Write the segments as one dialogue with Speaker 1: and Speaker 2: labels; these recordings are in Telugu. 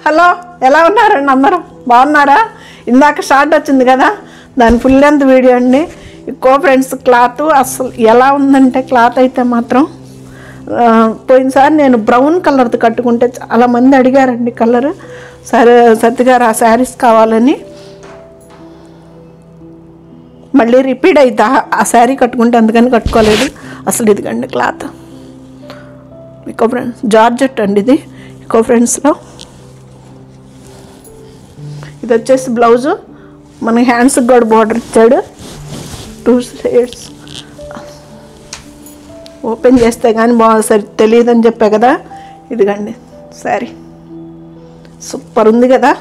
Speaker 1: హలో, ఎలా ఉన్నారండి అందరూ? బాగున్నారా? ఇందాక షార్ట్ వచ్చింది కదా, దాని ఫుల్ లెంత్ వీడియో అండి. ఎక్కువ ఫ్రెండ్స్ క్లాత్ అసలు ఎలా ఉందంటే, క్లాత్ అయితే మాత్రం పోయినసారి నేను బ్రౌన్ కలర్ది కట్టుకుంటే చాలామంది అడిగారండి కలర్. సరే సత్తిగారు ఆ శారీస్ కావాలని మళ్ళీ రిపీట్ అవుతా ఆ శారీ కట్టుకుంటే, అందుకని కట్టుకోలేదు. అసలు ఇదిగండి క్లాత్ ఎక్కువ ఫ్రెండ్స్, జార్జెట్ అండి ఇది ఎక్కువ ఫ్రెండ్స్లో. ఇది వచ్చేసి బ్లౌజు, మన హ్యాండ్స్కి కూడా బార్డర్ ఇచ్చాడు. 2 షేడ్స్. ఓపెన్ చేస్తే కానీ సరి తెలియదని చెప్పా కదా. ఇదిగండి శారీ సూపర్ ఉంది కదా.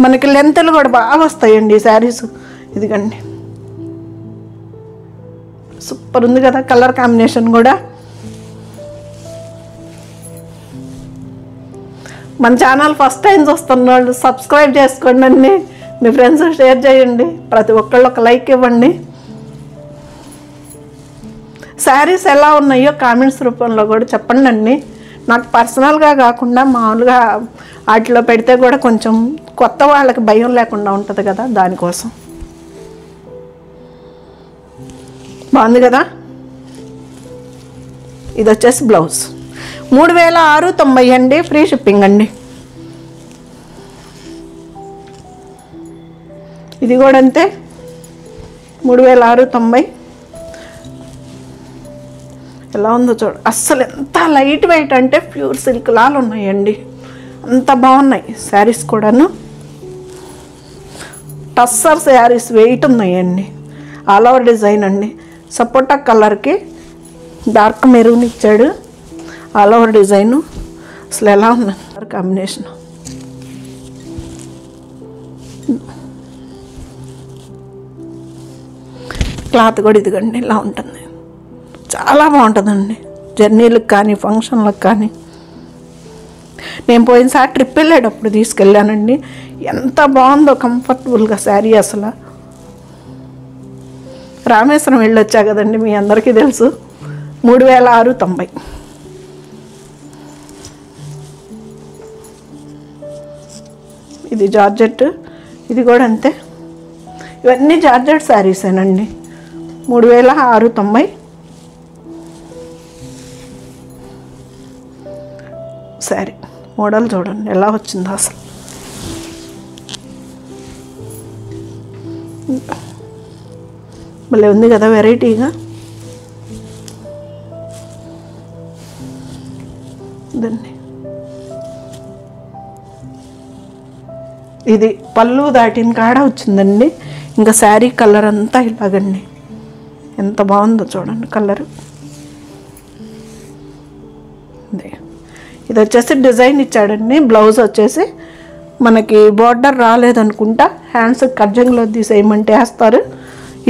Speaker 1: మనకి లెంత్లు కూడా బాగా వస్తాయండి ఈ శారీస్. ఇదిగండి సూపర్ ఉంది కదా, కలర్ కాంబినేషన్ కూడా. మన ఛానల్ ఫస్ట్ టైం చూస్తున్న వాళ్ళు సబ్స్క్రైబ్ చేసుకోండి అండి, మీ ఫ్రెండ్స్ షేర్ చేయండి, ప్రతి ఒక్కళ్ళు ఒక లైక్ ఇవ్వండి. శారీస్ ఎలా ఉన్నాయో కామెంట్స్ రూపంలో కూడా చెప్పండి అండి. నాకు పర్సనల్గా కాకుండా మామూలుగా వాటిలో పెడితే కూడా కొంచెం కొత్త వాళ్ళకి భయం లేకుండా ఉంటుంది కదా, దానికోసం. బాగుంది కదా. ఇది వచ్చేసి బ్లౌజ్ 3690 అండి, ఫ్రీ షిప్పింగ్ అండి. ఇది కూడా అంతే 3690. ఎలా ఉందో చూడ, అస్సలు ఎంత లైట్ వెయిట్ అంటే ప్యూర్ సిల్క్ లాలు ఉన్నాయండి, అంత బాగున్నాయి శారీస్ కూడాను. టస్సర్ శారీస్ వెయిట్ ఉన్నాయండి, ఆల్ ఓవర్ డిజైన్ అండి. సపోటా కలర్కి డార్క్ మెరూన్ ఇచ్చాడు, ఆల్ ఓవర్ డిజైను. అసలు ఎలా ఉంది కాంబినేషన్. క్లాత్ కూడా ఇదిగండి ఇలా ఉంటుంది, చాలా బాగుంటుందండి జర్నీలకు కానీ ఫంక్షన్లకు కానీ. నేను పోయినసారి ట్రిప్ వెళ్ళేటప్పుడు తీసుకెళ్ళానండి, ఎంత బాగుందో కంఫర్టబుల్గా శారీ. అసలు రామేశ్వరం వెళ్ళొచ్చా కదండి, మీ అందరికీ తెలుసు. 3690. ఇది జార్జెట్, ఇది కూడా అంతే. ఇవన్నీ జార్జెట్ శారీసేనండి. 3690. శారీ మోడల్ చూడండి ఎలా వచ్చిందో అసలు. భలే ఉంది కదా వెరైటీగా. దాన్ని ఇది పళ్ళు దాటిన కాడ వచ్చిందండి. ఇంకా శారీ కలర్ అంతా ఇలాగండి, ఎంత బాగుందో చూడండి కలరు. ఇది వచ్చేసి డిజైన్ ఇచ్చాడండి. బ్లౌజ్ వచ్చేసి మనకి బార్డర్ రాలేదనుకుంటా, హ్యాండ్స్ కర్జంగ్లో తీసేయమంటే వేస్తారు.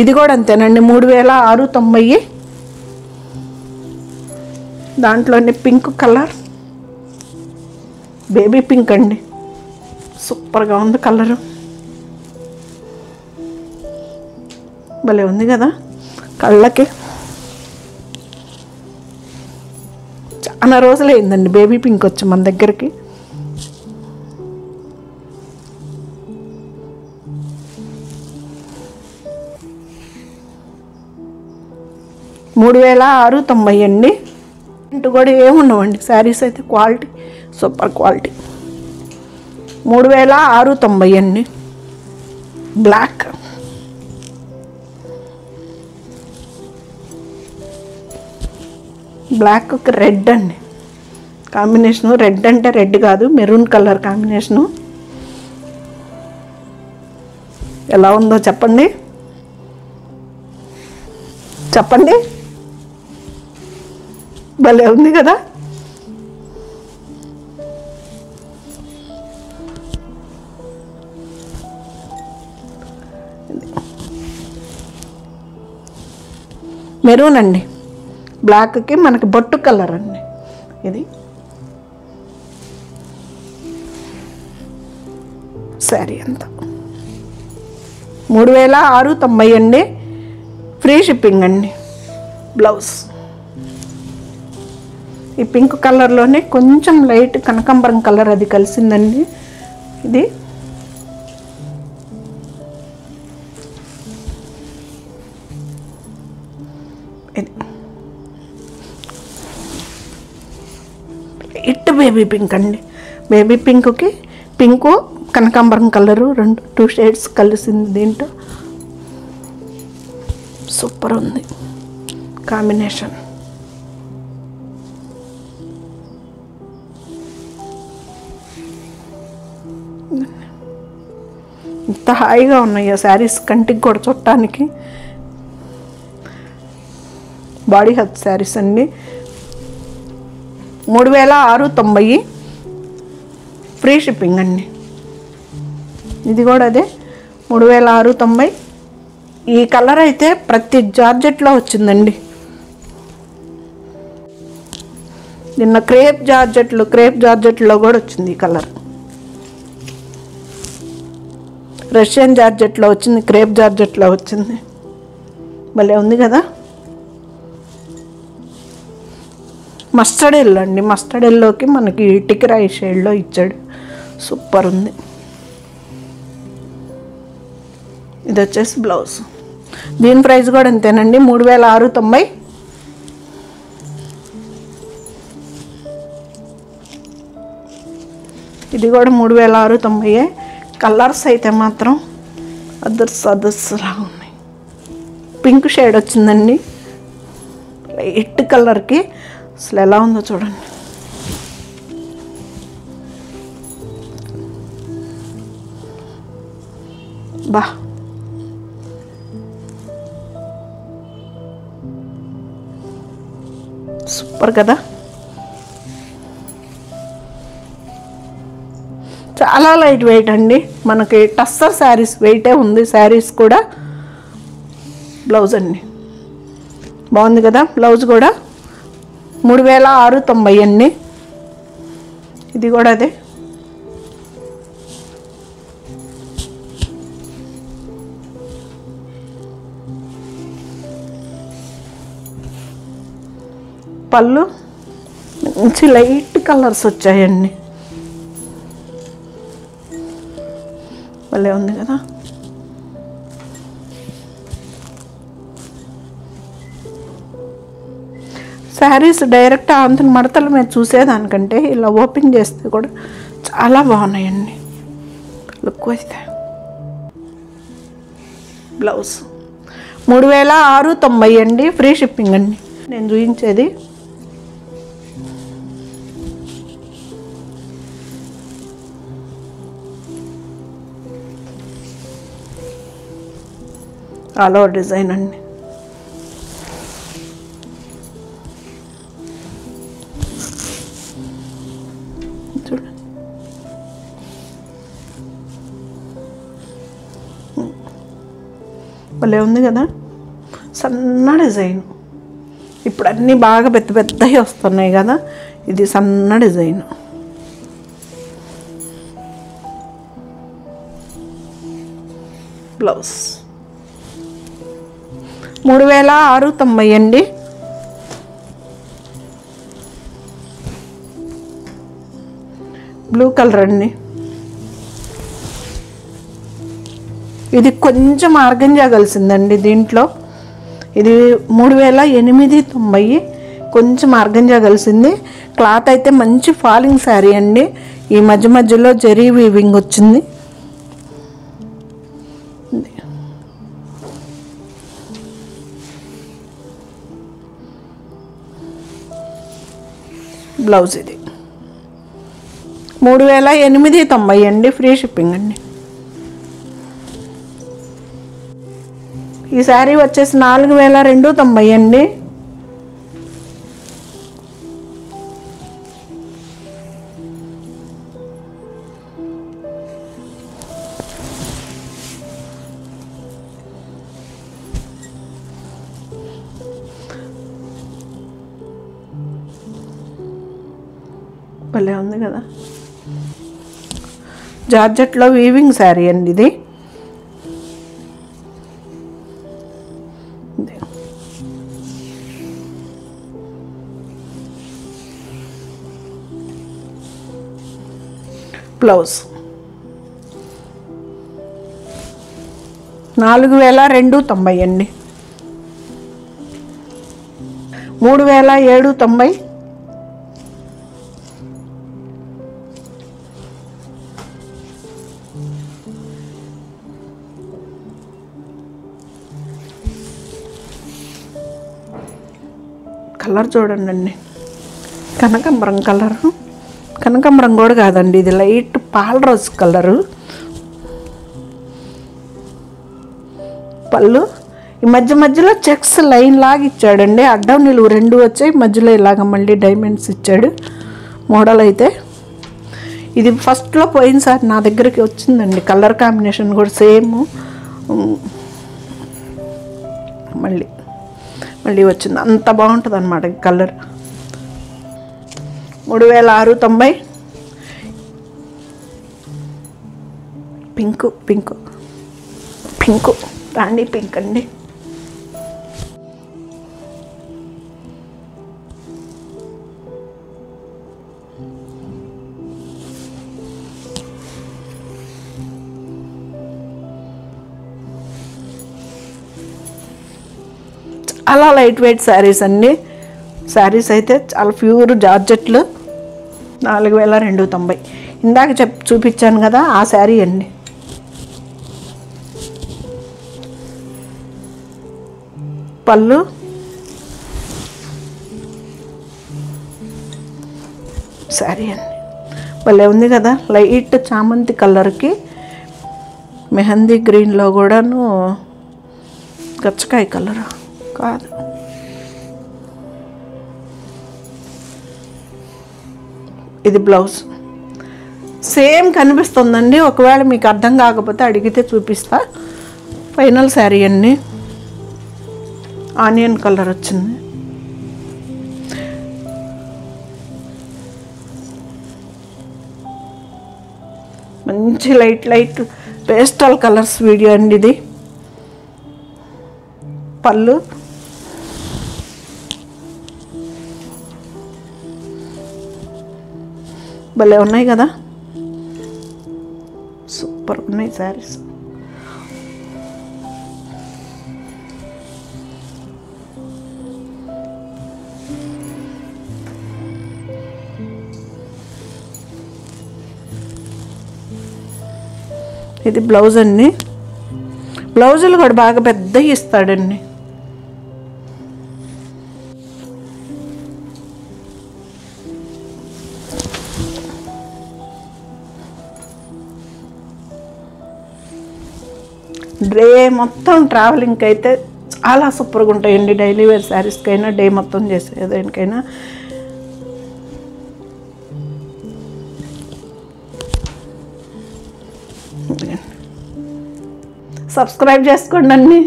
Speaker 1: ఇది కూడా అంతేనండి 3690. దాంట్లోనే పింక్ కలర్, బేబీ పింక్ అండి, సూపర్గా ఉంది కలరు. భలే ఉంది కదా కళ్ళకి. చాలా రోజులు అయిందండి బేబీ పింక్ వచ్చి మన దగ్గరికి. మూడు 3690 అండి. ఇంటూ కూడా ఏముండవండి శారీస్ అయితే, క్వాలిటీ సూపర్ క్వాలిటీ. 3690 అండి. బ్లాక్, బ్లాక్ రెడ్ అండి కాంబినేషను. రెడ్ అంటే రెడ్ కాదు, మెరూన్ కలర్ కాంబినేషను. ఎలా ఉందో చెప్పండి, చెప్పండి. భలే ఉంది కదా. మెరూన్ అండి, బ్లాక్కి మనకి బొట్టు కలర్ అండి ఇది. శారీ అంతా 3690 అండి, ఫ్రీ షిప్పింగ్ అండి. బ్లౌజ్ ఈ పింక్ కలర్లోనే కొంచెం లైట్ కనకాంబరం కలర్ అది కలిసిందండి. ఇది లైట్ బేబీ పింక్ అండి. బేబీ పింక్కి పింకు కనకాంబరం కలరు 2 షేడ్స్ కలిసింది దీంట్లో. సూపర్ ఉంది కాంబినేషన్. ఇంత హాయిగా ఉన్నాయి ఆ శారీస్, కంటికి కూడా చుట్టానికి. బాడీ హక్ శారీస్ అండి. 3690 ఫ్రీ షిప్పింగ్ అండి. ఇది కూడా అదే 3690. ఈ కలర్ అయితే ప్రతి జార్జెట్లో వచ్చిందండి. నిన్న క్రేప్ జార్జెట్లో కూడా వచ్చింది ఈ కలర్. రష్యన్ జార్జెట్లో వచ్చింది, క్రేప్ జార్జెట్లో వచ్చింది. భలే ఉంది కదా. మస్టర్డ్ ఎల్లో అండి. మస్టర్డ్ ఎల్లోకి మనకి టికిరాయి షేడ్లో ఇచ్చాడు. సూపర్ ఉంది. ఇది వచ్చేసి బ్లౌజ్. దీని ప్రైస్ కూడా అంతేనండి, 3690. ఇది కూడా 3690. కలర్స్ అయితే మాత్రం అదర్స్లా ఉన్నాయి. పింక్ షేడ్ వచ్చిందండి లైట్ కలర్కి. అసలు ఎలా ఉందో చూడండి. బా సూపర్ కదా. చాలా లైట్ వెయిట్ అండి. మనకి టస్సర్ శారీస్ వెయిటే ఉంది. శారీస్ కూడా. బ్లౌజ్ అండి బాగుంది కదా. బ్లౌజ్ కూడా 3690 అండి. ఇది కూడా అదే. పళ్ళు మంచి లైట్ కలర్స్ వచ్చాయండి. భలే ఉంది కదా. శారీస్ డైరెక్ట్ అంతని మడతల మీద చూసేదానికంటే ఇలా ఓపెన్ చేస్తే కూడా చాలా బాగున్నాయండి లుక్ అయితే. బ్లౌజ్ 3690 అండి. ఫ్రీ షిప్పింగ్ అండి. నేను చూపించేది ఆల్ ఓవర్ డిజైన్ అండి. చూడండి భలే ఉంది కదా. సన్న డిజైన్. ఇప్పుడు అన్నీ బాగా పెద్ద పెద్దవి వస్తున్నాయి కదా. ఇది సన్న డిజైన్. బ్లౌజ్ 3690 అండి. బ్లూ కలర్ అండి. ఇది కొంచెం ఆర్గంజా కలిసిందండి దీంట్లో. ఇది 3890. కొంచెం ఆర్గంజా కలిసింది. క్లాత్ అయితే మంచి ఫాలింగ్ శారీ అండి. ఈ మధ్య మధ్యలో జరీ వీవింగ్ వచ్చింది. బ్లౌజ్ ఇది 3890 అండి. ఫ్రీ షిప్పింగ్ అండి. ఈ శారీ వచ్చేసి 4290 అండి. భలే ఉంది కదా. జార్జెట్లో వీవింగ్ శారీ అండి ఇది. బ్లౌజ్ 4290 అండి. 3790. కలర్ చూడండి, కనకాంబరం కలరు. కనకాంబరం కూడా కాదండి, ఇది లైట్ పాల రోజ్ కలరు. పళ్ళు ఈ మధ్యలో చెక్స్ లైన్ లాగా ఇచ్చాడండి. అడ్డం నిలువు 2 వచ్చాయి, మధ్యలో ఇలాగ మళ్ళీ డైమండ్స్ ఇచ్చాడు. మోడల్ అయితే ఇది ఫస్ట్లో పోయినసారి నా దగ్గరికి వచ్చిందండి. కలర్ కాంబినేషన్ కూడా సేమ్. మళ్ళీ వచ్చింది. అంత బాగుంటుంది అన్నమాట ఈ కలర్. 3690. పింకు రాణి పింక్ అండి. చాలా లైట్ వెయిట్ శారీస్ అండి. శారీస్ అయితే చాలా ప్యూర్ జార్జెట్లు. 4290. ఇందాక చూపించాను కదా ఆ శారీ అండి. పళ్ళు శారీ అండి. భలే ఉంది కదా, లైట్ చామంతి కలర్కి మెహందీ గ్రీన్లో కూడాను గచ్చకాయ కలర్ కాదు, ఇది బ్లౌజ్. సేమ్ కనిపిస్తుందండి. ఒకవేళ మీకు అర్థం కాకపోతే అడిగితే చూపిస్తా. ఫైనల్ శారీ అండి. ఆనియన్ కలర్ వచ్చింది. మంచి లైట్ పేస్టల్ కలర్స్ వీడియో అండి ఇది. పళ్ళు భలే ఉన్నాయి కదా, సూపర్ ఉన్నాయి శారీస్. ఇది బ్లౌజ్ అండి. బ్లౌజులు కూడా బాగా పెద్దవి ఇస్తాడండి. డే మొత్తం ట్రావెలింగ్కి అయితే చాలా సూపర్గా ఉంటాయండి. డైలీ వేర్ శారీస్కైనా, డే మొత్తం చేసేదానికైనా. సబ్స్క్రైబ్ చేసుకోండి అన్నీ.